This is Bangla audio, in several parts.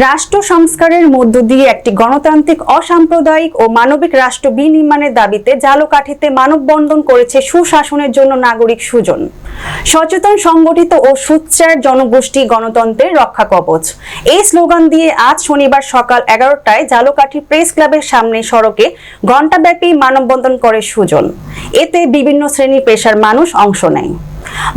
রাষ্ট্র সংস্কারের মধ্য দিয়ে একটি গণতান্ত্রিক, অসাম্প্রদায়িক ও মানবিক রাষ্ট্র বিনির্মাণের দাবিতে ঝালকাঠিতে মানববন্ধন করেছে সুশাসনের জন্য নাগরিক সুজন। সচেতন, সংগঠিত ও সোচ্চার জনগোষ্ঠী গণতন্ত্রের রক্ষা কবচ, এই স্লোগান দিয়ে আজ শনিবার সকাল 11টায় ঝালকাঠি প্রেস ক্লাবের সামনে সড়কে ঘণ্টাব্যাপী মানববন্ধন করে সুজন। এতে বিভিন্ন শ্রেণী পেশার মানুষ অংশ নেয়।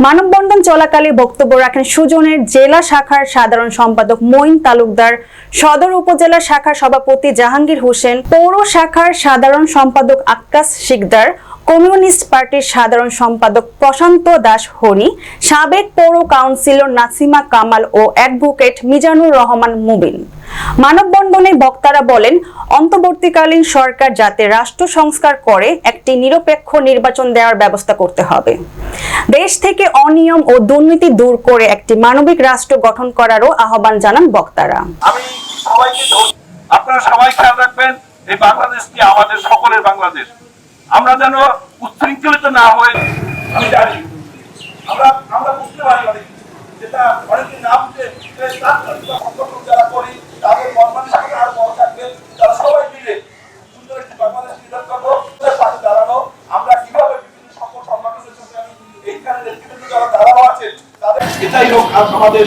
মানববন্ধন চলাকালে বক্তব্য রাখেন সুজনের জেলা শাখার সাধারণ সম্পাদক মঈন তালুকদার, সদর উপজেলা শাখার সভাপতি জাহাঙ্গীর হোসেন, পৌর শাখার সাধারণ সম্পাদক আক্কাস শিকদার, কমিউনিস্ট পার্টির সাধারণ সম্পাদক প্রশান্ত দাস হরি, সাবেক পৌর কাউন্সিলর নাসিমা কামাল ও অ্যাডভোকেট মিজানুর রহমান মুবিন। মানববন্ধনে বক্তারা বলেন, অন্তর্বর্তীকালীন সরকার যাতে রাষ্ট্র সংস্কার করে একটি নিরপেক্ষ নির্বাচন দেওয়ার ব্যবস্থা করতে হবে। দেশ থেকে অনিয়ম ও দুর্নীতি দূর করে একটি মানবিক রাষ্ট্র গঠন করারও আহ্বান জানান বক্তারা। আমি সবাইকে আপনারা সবাই খেয়াল রাখবেন, এই বাংলাদেশটি আমাদের সকলের বাংলাদেশ। আমরা যেন উচ্ছৃঙ্খলিত না হয়ে, আমি জানি আমরা বুঝতে পারি যেটা অনেকে না বুঝে যারা করি তাদের মন মানসিকতা আরো বড় থাকবে। তারা সবাই মিলে সুন্দর একটি বাংলাদেশ নির্মাণ করবো, পাশে দাঁড়ানো। আমরা কিভাবে বিভিন্ন সকল সংগঠনের সঙ্গে আমি এইখানে নেতৃত্ব যারা দাঁড়ানো আছেন তাদের এটাই হোক আমাদের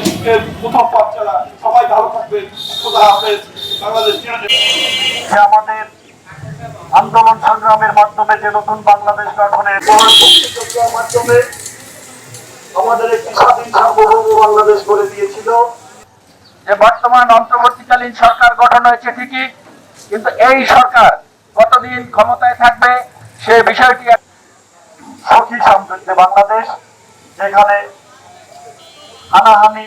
প্রথম পথ চলা। সবাই ভালো থাকবে, খোদা হাফেজ। বাংলাদেশ আমাদের আন্দোলন সংগ্রামের মাধ্যমে যে নতুন বাংলাদেশ গঠনের মাধ্যমে আমাদের একটি স্বাধীন সার্বভৌম বাংলাদেশ করে দিয়েছিল। যে বর্তমান অন্তর্বর্তীকালীন সরকার গঠন হয়েছে ঠিকই, কিন্তু এই সরকার কতদিন ক্ষমতায় থাকবে সে বিষয়টি সখী সমৃদ্ধ বাংলাদেশ, যেখানে হানাহানি